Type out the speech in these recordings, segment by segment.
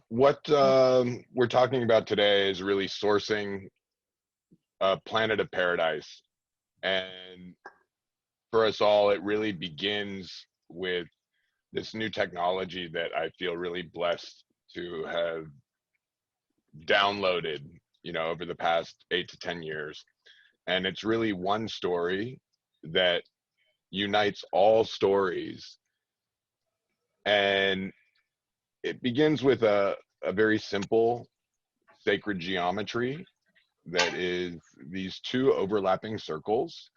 What we're talking about today is really sourcing a planet of paradise. And for us all, it really begins with this new technology that I feel really blessed to have downloaded, over the past 8 to 10 years. And it's really one story that unites all stories. And it begins with a very simple sacred geometry that is these two overlapping circles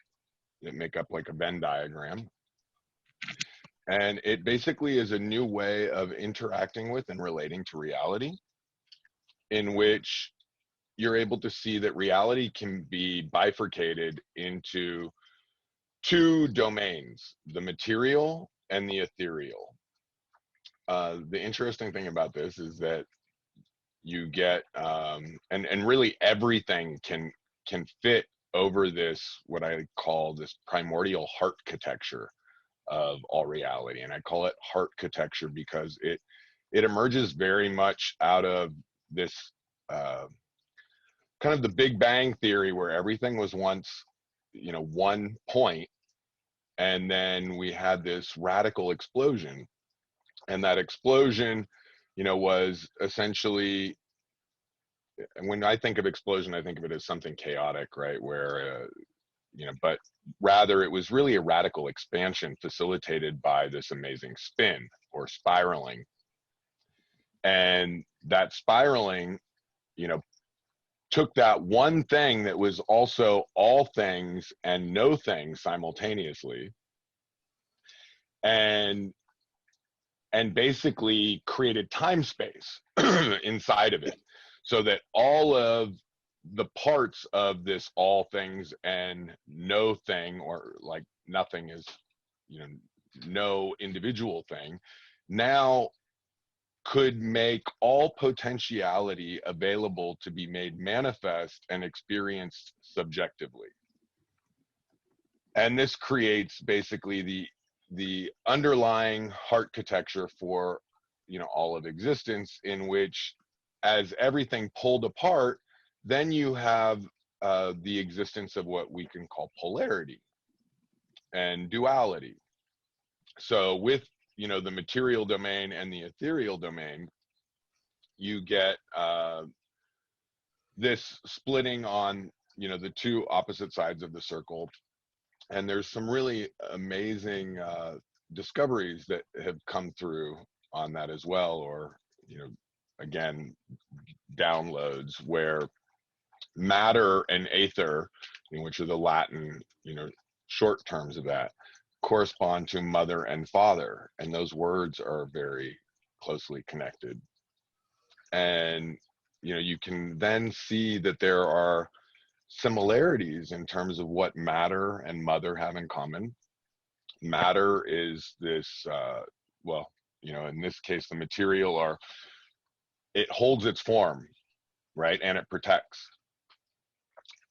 that make up like a Venn diagram. And it basically is a new way of interacting with and relating to reality, in which you're able to see that reality can be bifurcated into two domains, the material and the ethereal. The interesting thing about this is that you get and really everything can fit over this, what I call this primordial heart architecture of all reality. And I call it heart architecture because it emerges very much out of this kind of the Big Bang theory, where everything was once one point, and then we had this radical explosion. And that explosion was essentially, and when I think of explosion, I think of it as something chaotic, right? Where, but rather it was really a radical expansion facilitated by this amazing spin or spiraling. And that spiraling, took that one thing that was also all things and no things simultaneously, and basically created time space inside of it, so that all of the parts of this all things and no thing, or like nothing is, no individual thing, now could make all potentiality available to be made manifest and experienced subjectively. And this creates basically the underlying heart architecture for all of existence, in which, as everything pulled apart, then you have the existence of what we can call polarity and duality. So with the material domain and the ethereal domain, you get this splitting on the two opposite sides of the circle. And there's some really amazing discoveries that have come through on that as well, or again, downloads, where matter and aether, which are the Latin short terms of that, correspond to mother and father, and those words are very closely connected. And you can then see that there are similarities in terms of what matter and mother have in common. Matter is this in this case, the material, it holds its form, right, and it protects.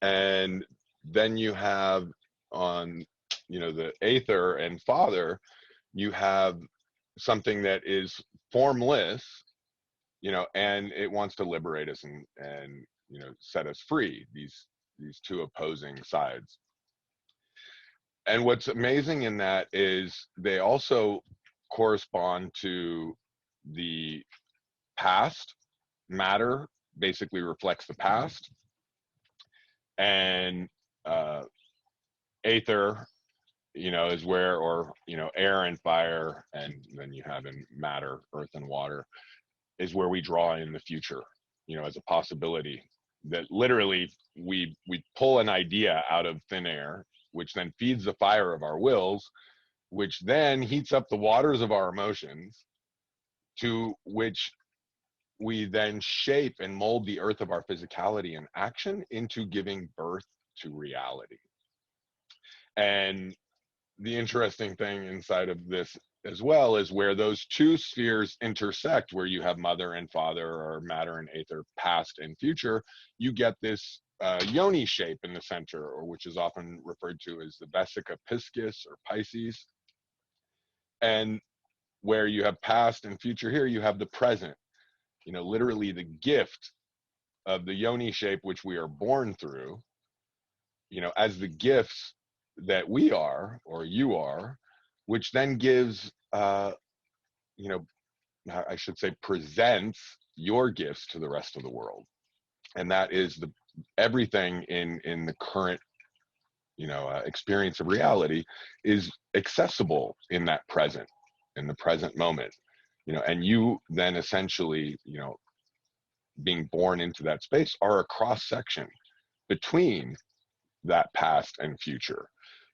And then you have on the aether and father, you have something that is formless, and it wants to liberate us and set us free, these two opposing sides. And what's amazing in that is they also correspond to the past. Matter basically reflects the past, and aether is where, or air and fire, and then you have in matter, earth and water, is where we draw in the future, as a possibility, that literally we pull an idea out of thin air, which then feeds the fire of our wills, which then heats up the waters of our emotions, to which we then shape and mold the earth of our physicality and action into giving birth to reality. And the interesting thing inside of this as well is where those two spheres intersect, where you have mother and father, or matter and aether, past and future, you get this yoni shape in the center, or which is often referred to as the vesica piscis or Pisces. And where you have past and future here, you have the present. literally the gift of the yoni shape which we are born through, as the gifts that we are, or you are, which then gives, you know, I should say, presents your gifts to the rest of the world. And that is everything in the current, experience of reality is accessible in that present, in the present moment, and you then essentially, being born into that space are a cross section between that past and future.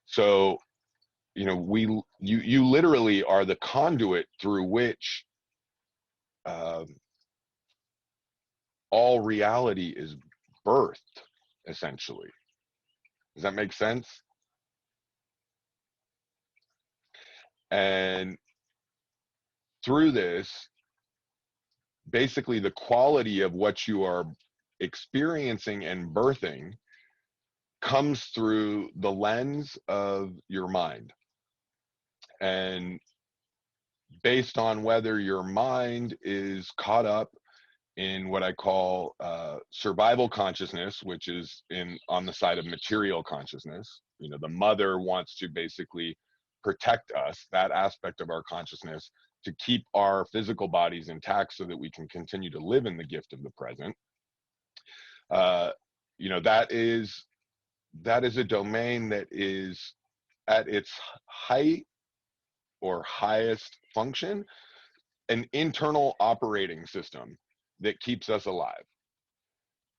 So, you literally are the conduit through which all reality is birthed, essentially. Does that make sense? And through this, basically the quality of what you are experiencing and birthing comes through the lens of your mind. And based on whether your mind is caught up in what I call survival consciousness, which is on the side of material consciousness. The mother wants to basically protect us, that aspect of our consciousness, to keep our physical bodies intact so that we can continue to live in the gift of the present. That is a domain that is at its height or highest function, an internal operating system that keeps us alive.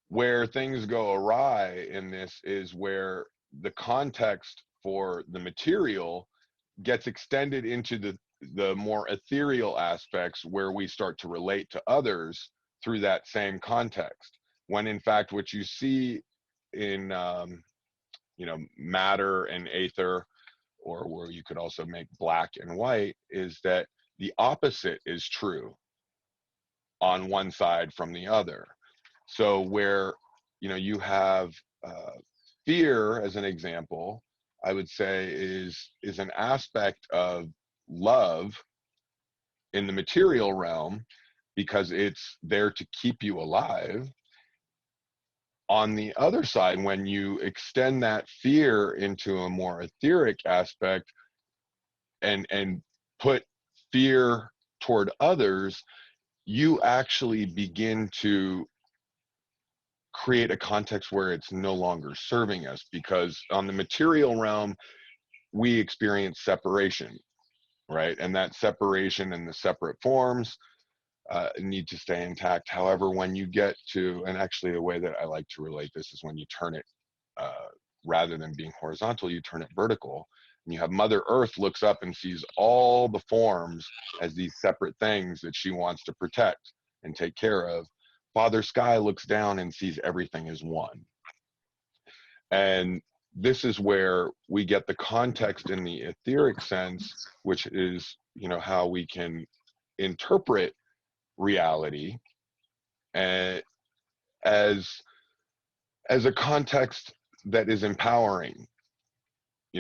Where things go awry in this is where the context for the material gets extended into the more ethereal aspects, where we start to relate to others through that same context, when in fact what you see in matter and aether, or where you could also make black and white, is that the opposite is true on one side from the other. So where you have fear, as an example, I would say is an aspect of love in the material realm, because it's there to keep you alive. On the other side, when you extend that fear into a more etheric aspect and put fear toward others, you actually begin to create a context where it's no longer serving us, because on the material realm, we experience separation, right? And that separation and the separate forms need to stay intact. However, when you get to, and actually the way that I like to relate this is when you turn it, rather than being horizontal, you turn it vertical. And you have Mother Earth looks up and sees all the forms as these separate things that she wants to protect and take care of. Father Sky looks down and sees everything as one. And this is where we get the context in the etheric sense, which is, how we can interpret reality as a context that is empowering.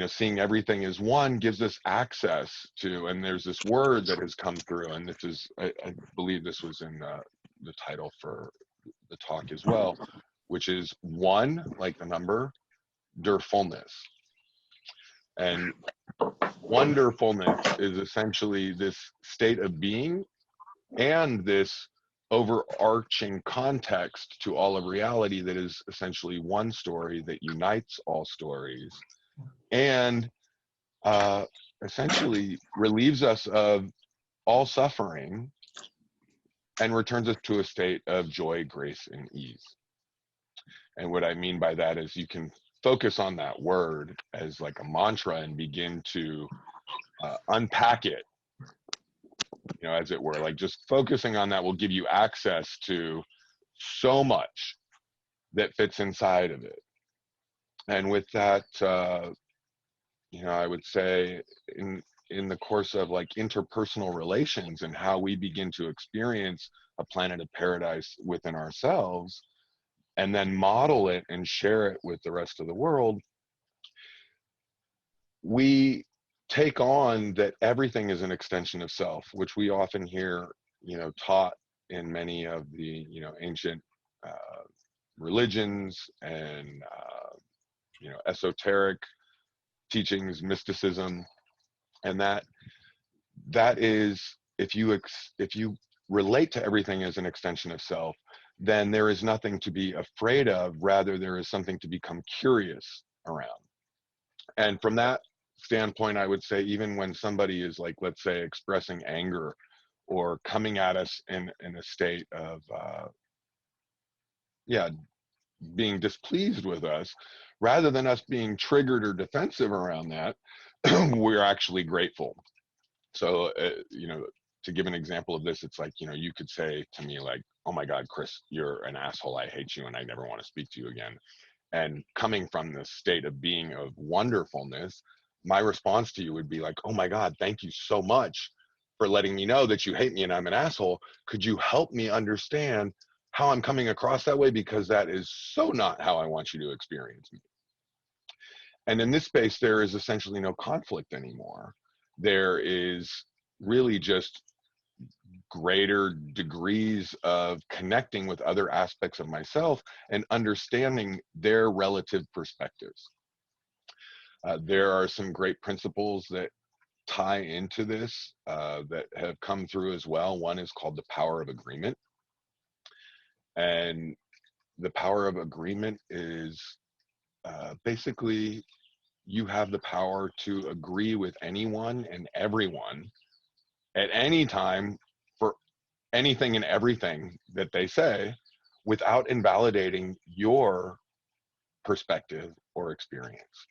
Seeing everything as one gives us access to, and there's this word that has come through, and this is, I believe this was in the title for the talk as well, which is one, like the number, wonderfulness. And wonderfulness is essentially this state of being and this overarching context to all of reality that is essentially one story that unites all stories, and essentially relieves us of all suffering and returns us to a state of joy, grace, and ease. And what I mean by that is you can focus on that word as like a mantra and begin to unpack it, as it were. Like just focusing on that will give you access to so much that fits inside of it. And with that, I would say in the course of like interpersonal relations and how we begin to experience a planet of paradise within ourselves, and then model it and share it with the rest of the world, we take on that everything is an extension of self, which we often hear, taught in many of the, ancient religions and, esoteric teachings, mysticism, and that is, if you relate to everything as an extension of self, then there is nothing to be afraid of. Rather, there is something to become curious around. And from that standpoint, I would say, even when somebody is, like, let's say, expressing anger or coming at us in a state of yeah, being displeased with us, rather than us being triggered or defensive around that, we're actually grateful. So, to give an example of this, it's like, you could say to me, like, oh my God, Chris, you're an asshole. I hate you and I never want to speak to you again. And coming from this state of being of wonderfulness, my response to you would be like, oh my God, thank you so much for letting me know that you hate me and I'm an asshole. Could you help me understand how I'm coming across that way? Because that is so not how I want you to experience me. And in this space, there is essentially no conflict anymore. There is really just greater degrees of connecting with other aspects of myself and understanding their relative perspectives. There are some great principles that tie into this that have come through as well. One is called the power of agreement. And the power of agreement is basically, you have the power to agree with anyone and everyone at any time for anything and everything that they say, without invalidating your perspective or experience.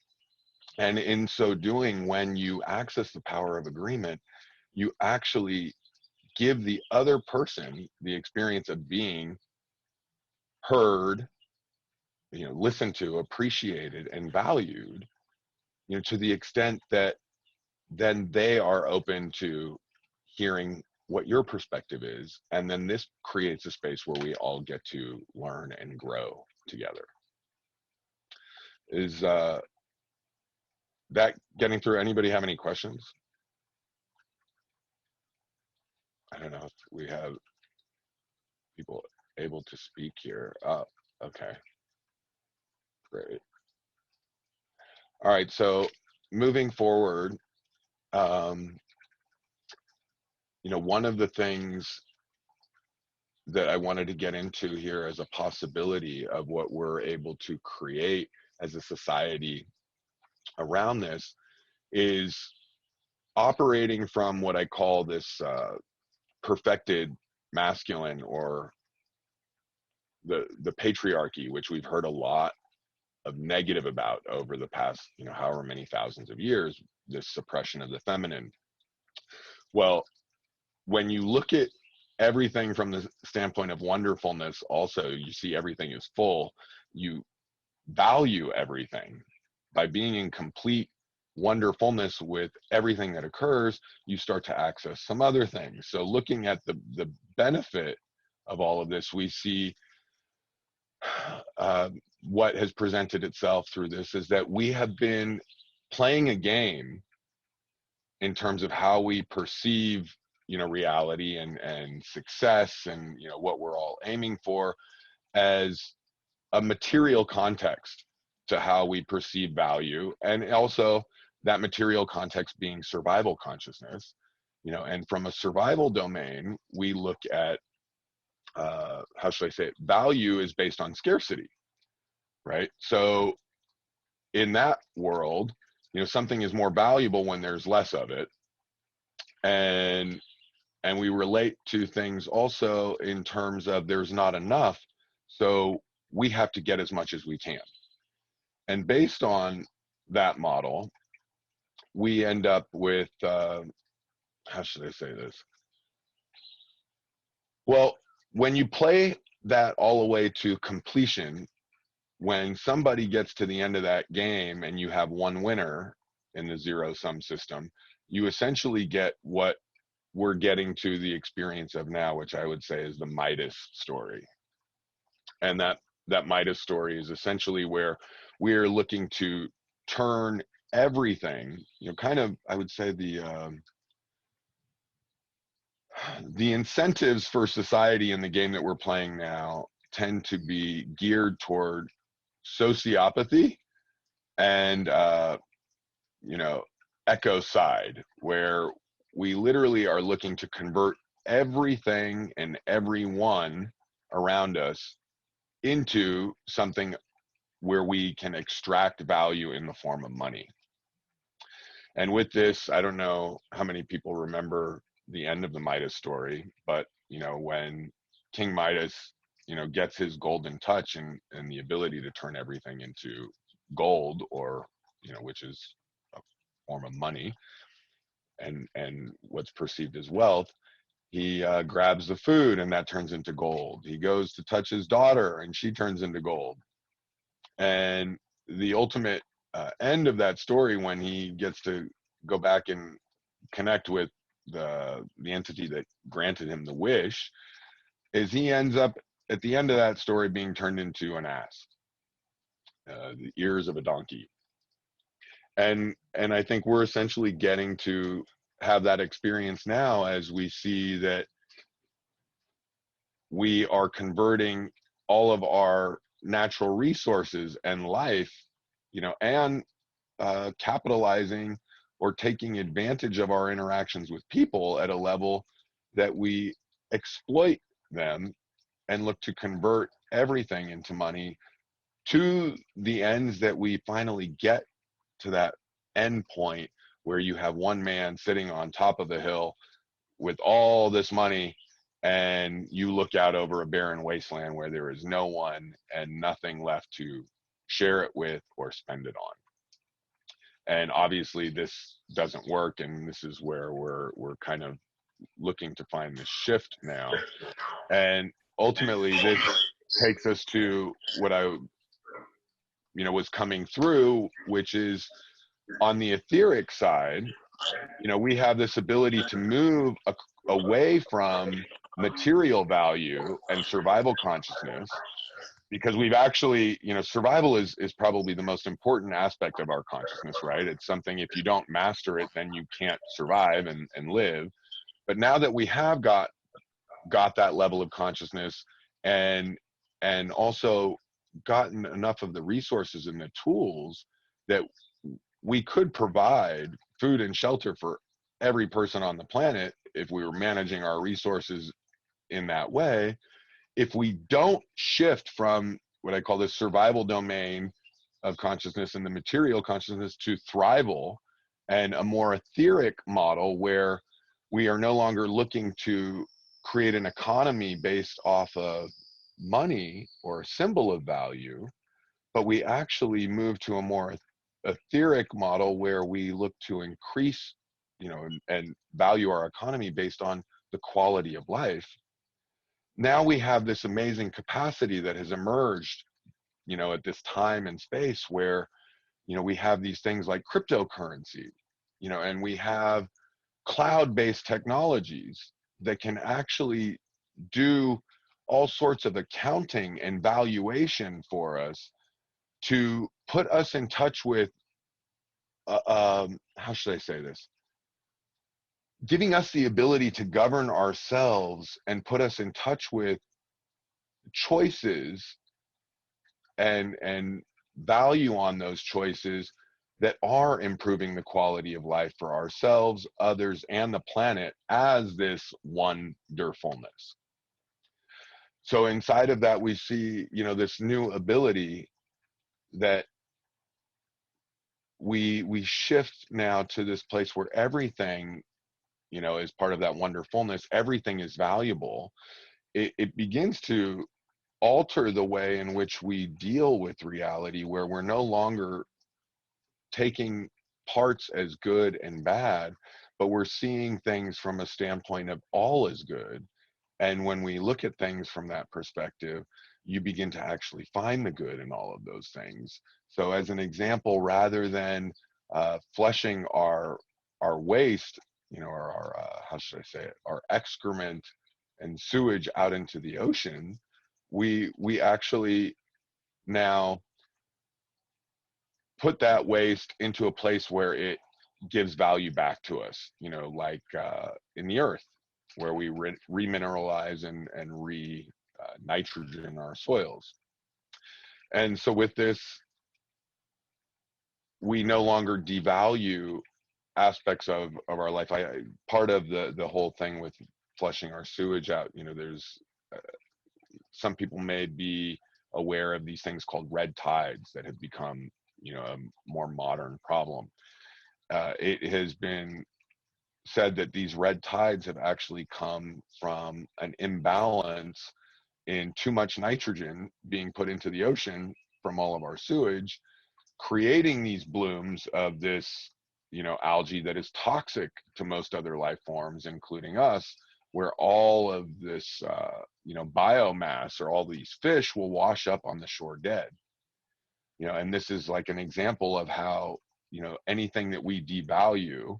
And in so doing, when you access the power of agreement, you actually give the other person the experience of being heard, listened to, appreciated, and valued, to the extent that then they are open to hearing what your perspective is. And then this creates a space where we all get to learn and grow together. Is that getting through? Anybody have any questions? I don't know if we have people able to speak here. Oh, okay, great. All right, so moving forward, one of the things that I wanted to get into here as a possibility of what we're able to create as a society around this is operating from what I call this perfected masculine, or the patriarchy, which we've heard a lot of negative about over the past, however many thousands of years, this suppression of the feminine. Well, when you look at everything from the standpoint of wonderfulness, also, you see everything is full. You value everything by being in complete wonderfulness with everything that occurs. You start to access some other things. So looking at the benefit of all of this, we see what has presented itself through this is that we have been playing a game in terms of how we perceive, reality and success, and what we're all aiming for, as a material context to how we perceive value, and also that material context being survival consciousness. And from a survival domain, we look at how should I say it? Value is based on scarcity, right? So in that world, something is more valuable when there's less of it, and we relate to things also in terms of there's not enough, so we have to get as much as we can. And based on that model, we end up with how should I say this? Well, when you play that all the way to completion, when somebody gets to the end of that game and you have one winner in the zero-sum system, you essentially get what we're getting to the experience of now, which I would say is the Midas story. And that Midas story is essentially where we're looking to turn everything, kind of, I would say, The incentives for society in the game that we're playing now tend to be geared toward sociopathy and you know, ecocide, where we literally are looking to convert everything and everyone around us into something where we can extract value in the form of money. And with this, I don't know how many people remember the end of the Midas story, but you know, when King Midas, you know, gets his golden touch and the ability to turn everything into gold, or you know, which is a form of money and what's perceived as wealth, he grabs the food and that turns into gold. He goes to touch his daughter and she turns into gold. And the ultimate end of that story, when he gets to go back and connect with the entity that granted him the wish, is he ends up at the end of that story being turned into an ass, the ears of a donkey. And I think we're essentially getting to have that experience now, as we see that we are converting all of our natural resources and life, you know, and capitalizing or taking advantage of our interactions with people at a level that we exploit them and look to convert everything into money, to the ends that we finally get to that end point where you have one man sitting on top of the hill with all this money, and you look out over a barren wasteland where there is no one and nothing left to share it with or spend it on. And obviously this doesn't work, and this is where we're kind of looking to find this shift now. And ultimately this takes us to what I, you know, was coming through, which is on the etheric side. You know, we have this ability to move away from material value and survival consciousness, because we've actually, you know, survival is probably the most important aspect of our consciousness, right? It's something, if you don't master it, then you can't survive and live. But now that we have got that level of consciousness, and also gotten enough of the resources and the tools that we could provide food and shelter for every person on the planet if we were managing our resources in that way. If we don't shift from what I call the survival domain of consciousness and the material consciousness to thrival and a more etheric model, where we are no longer looking to create an economy based off of money or a symbol of value, but we actually move to a more etheric model where we look to increase, you know, and value our economy based on the quality of life. Now we have this amazing capacity that has emerged, you know, at this time and space where, you know, we have these things like cryptocurrency, you know, and we have cloud-based technologies that can actually do all sorts of accounting and valuation for us, to put us in touch with how should I say this, giving us the ability to govern ourselves and put us in touch with choices and value on those choices that are improving the quality of life for ourselves, others, and the planet as this wonderfulness. So inside of that, we see, you know, this new ability that we shift now to this place where everything, you know, is part of that wonderfulness. Everything is valuable. It begins to alter the way in which we deal with reality, where we're no longer taking parts as good and bad, but we're seeing things from a standpoint of all is good. And when we look at things from that perspective, you begin to actually find the good in all of those things. So as an example, rather than flushing our waste, you know, our how should I say it, our excrement and sewage out into the ocean, we actually now put that waste into a place where it gives value back to us, you know, like in the earth. where we remineralize and nitrogen our soils. And so with this, we no longer devalue aspects of our life. Part of the whole thing with flushing our sewage out, there's some people may be aware of these things called red tides that have become, a more modern problem. It has been said that these red tides have actually come from an imbalance in too much nitrogen being put into the ocean from all of our sewage, creating these blooms of this, algae that is toxic to most other life forms, including us, where all of this, biomass or all these fish will wash up on the shore dead. And this is like an example of how, anything that we devalue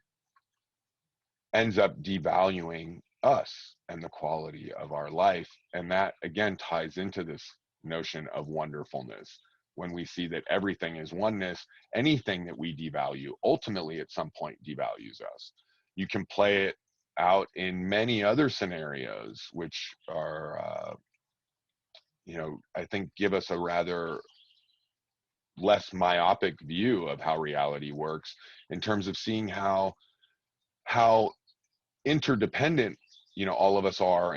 ends up devaluing us and the quality of our life. And that again ties into this notion of wonderfulness. When we see that everything is oneness, anything that we devalue ultimately at some point devalues us. You can play it out in many other scenarios, which are, I think give us a rather less myopic view of how reality works, in terms of seeing how interdependent, all of us are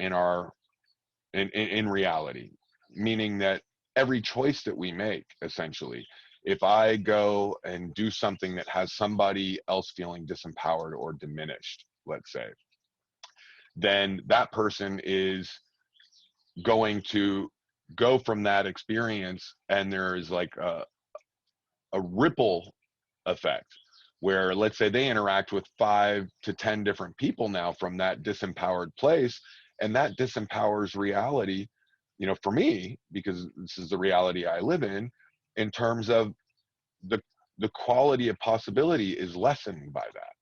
in reality, meaning that every choice that we make, essentially, if I go and do something that has somebody else feeling disempowered or diminished, let's say, then that person is going to go from that experience, and there is like a ripple effect where, let's say, they interact with 5 to 10 different people now from that disempowered place, and that disempowers reality, for me, because this is the reality I live in terms of the quality of possibility is lessened by that.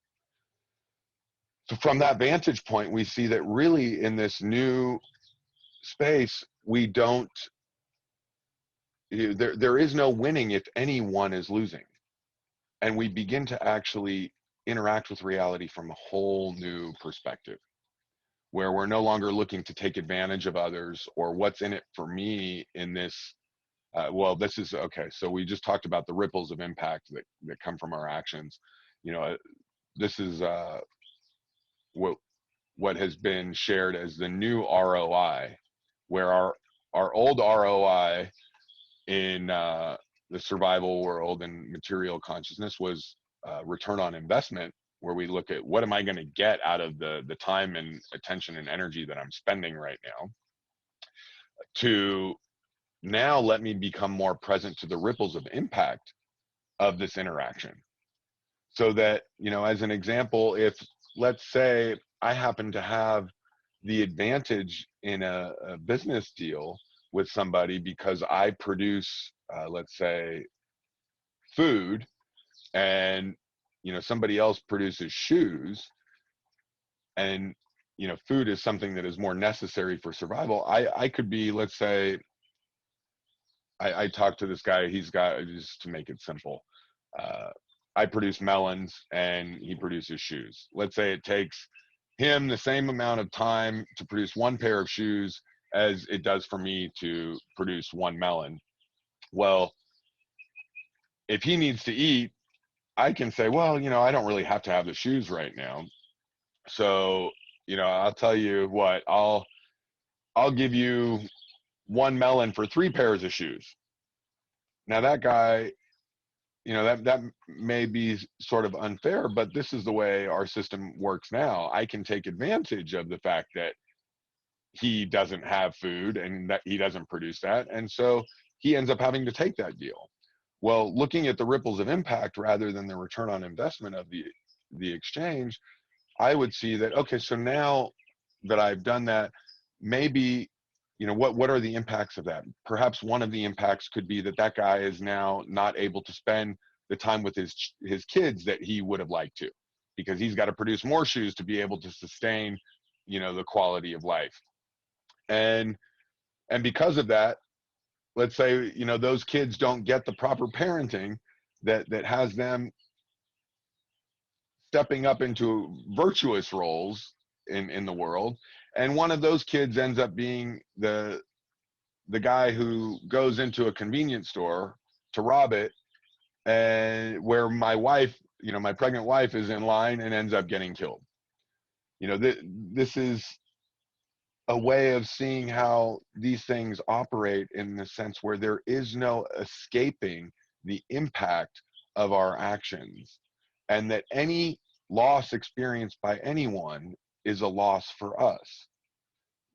So from that vantage point, we see that really in this new space, we don't, there is no winning if anyone is losing. And we begin to actually interact with reality from a whole new perspective, where we're no longer looking to take advantage of others or what's in it for me in this. This is okay. So we just talked about the ripples of impact that come from our actions. This is what has been shared as the new ROI, where our old ROI in the survival world and material consciousness was return on investment, where we look at what am I going to get out of the time and attention and energy that I'm spending right now, to now let me become more present to the ripples of impact of this interaction. So that, as an example, if let's say I happen to have the advantage in a business deal with somebody because I produce, let's say, food, and somebody else produces shoes, and food is something that is more necessary for survival. I could be, let's say, I talked to this guy. He's got, just to make it simple, I produce melons and he produces shoes. Let's say it takes him the same amount of time to produce one pair of shoes as it does for me to produce one melon. Well, if he needs to eat, I can say, well, I don't really have to have the shoes right now. So, I'll tell you what, I'll give you one melon for 3 pairs of shoes. Now that guy, that may be sort of unfair, but this is the way our system works now. I can take advantage of the fact that he doesn't have food and that he doesn't produce that. And so he ends up having to take that deal. Well, looking at the ripples of impact rather than the return on investment of the exchange, I would see that, okay, so now that I've done that, maybe, what are the impacts of that? Perhaps one of the impacts could be that guy is now not able to spend the time with his kids that he would have liked to, because he's got to produce more shoes to be able to sustain, the quality of life. And because of that, let's say, those kids don't get the proper parenting that has them stepping up into virtuous roles in the world. And one of those kids ends up being the guy who goes into a convenience store to rob it, and where my wife, you know, my pregnant wife is in line and ends up getting killed. You know, this is a way of seeing how these things operate, in the sense where there is no escaping the impact of our actions, and that any loss experienced by anyone is a loss for us,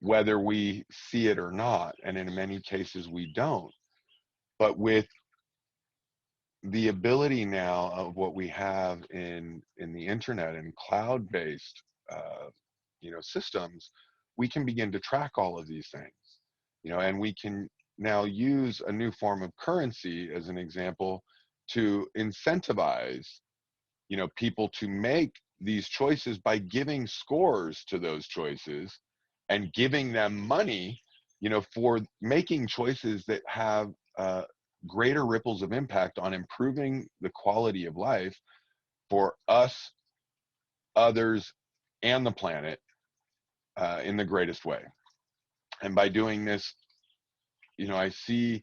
whether we see it or not. And in many cases we don't. But with the ability now of what we have in the internet and cloud-based you know, systems, we can begin to track all of these things, you know, and we can now use a new form of currency, as an example, to incentivize, you know, people to make these choices by giving scores to those choices and giving them money, you know, for making choices that have greater ripples of impact on improving the quality of life for us, others, and the planet in the greatest way. And by doing this, you know, I see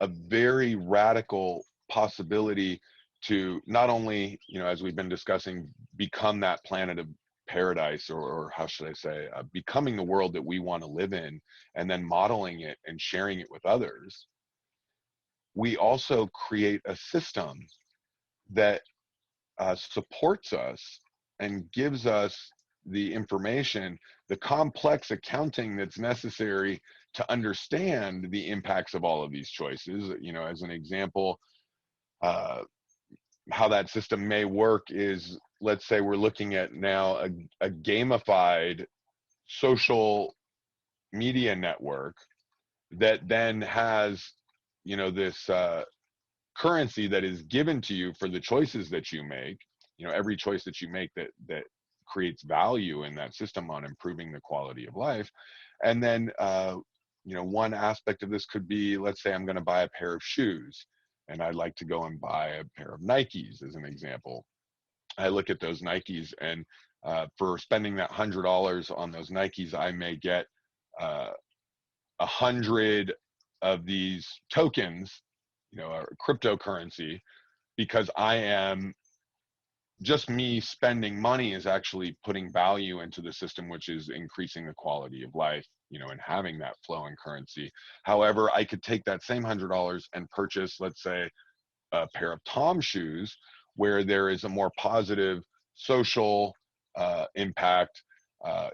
a very radical possibility to not only, you know, as we've been discussing, become that planet of paradise, or how should I say, becoming the world that we want to live in, and then modeling it and sharing it with others. We also create a system that supports us and gives us the information, the complex accounting that's necessary to understand the impacts of all of these choices. You know, as an example, how that system may work is, let's say we're looking at now a gamified social media network that then has, you know, this currency that is given to you for the choices that you make. You know, every choice that you make that creates value in that system on improving the quality of life. And then you know, one aspect of this could be, let's say I'm going to buy a pair of shoes, and I'd like to go and buy a pair of Nikes, as an example. I look at those Nikes, and for spending that $100 on those Nikes, I may get 100 of these tokens, you know, or cryptocurrency, because I am, just me spending money is actually putting value into the system, which is increasing the quality of life, you know, and having that flow in currency. However, I could take that same $100 and purchase, let's say, a pair of Tom shoes, where there is a more positive social impact,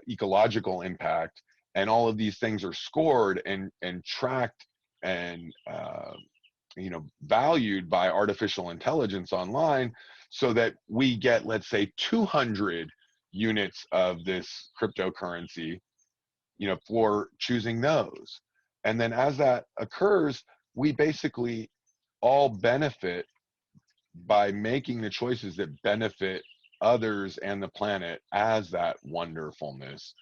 ecological impact, and all of these things are scored and tracked and you know, valued by artificial intelligence online, so that we get, let's say, 200 units of this cryptocurrency, you know, for choosing those. And then as that occurs, we basically all benefit by making the choices that benefit others and the planet as that wonderfulness.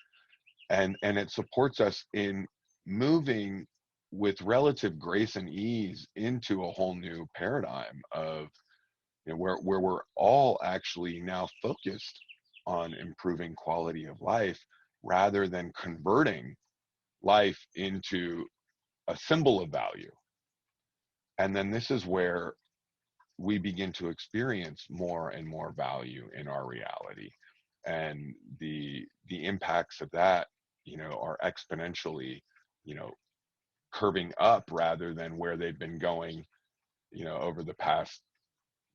And it supports us in moving with relative grace and ease into a whole new paradigm of, you know, where we're all actually now focused on improving quality of life, rather than converting life into a symbol of value. And then this is where we begin to experience more and more value in our reality, and the impacts of that, you know, are exponentially, you know, curving up, rather than where they've been going, you know, over the past,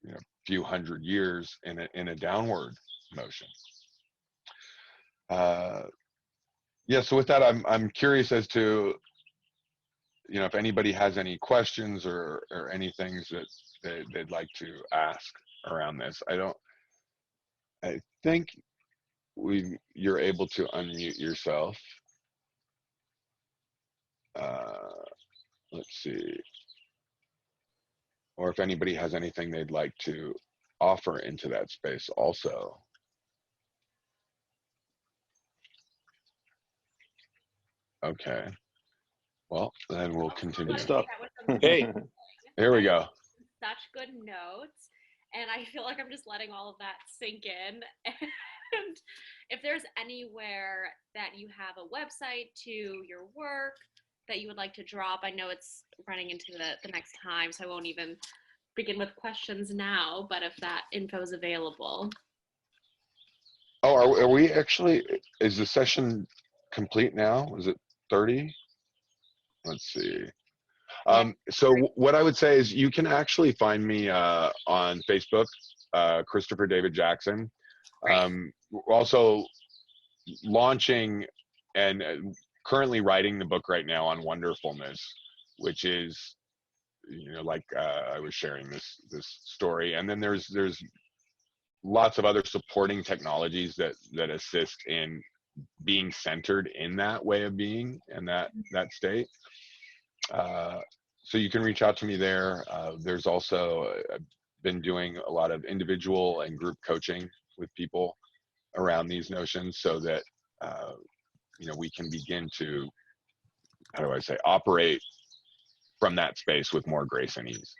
you know, few hundred years in a downward motion. Yeah, so with that, I'm curious as to, you know, if anybody has any questions or any things that they'd like to ask around this. I think you're able to unmute yourself. Let's see. Or if anybody has anything they'd like to offer into that space also. Okay. Well, then we'll continue. Good stuff. Hey. Here we go. Such good notes, and I feel like I'm just letting all of that sink in, and if there's anywhere that you have a website to your work that you would like to drop. I know it's running into the next time, so I won't even begin with questions now, but if that info is available. Oh, are we actually, is the session complete now? Is it 30? Let's see. Yeah. So what I would say is you can actually find me on Facebook, Christopher David Jackson. Great. Also launching and currently writing the book right now on wonderfulness, which is, you know, like I was sharing this story, and then there's lots of other supporting technologies that assist in being centered in that way of being and that state. Uh, so you can reach out to me there. There's also I've been doing a lot of individual and group coaching with people around these notions, so that uh, you know, we can begin to, how do I say, operate from that space with more grace and ease.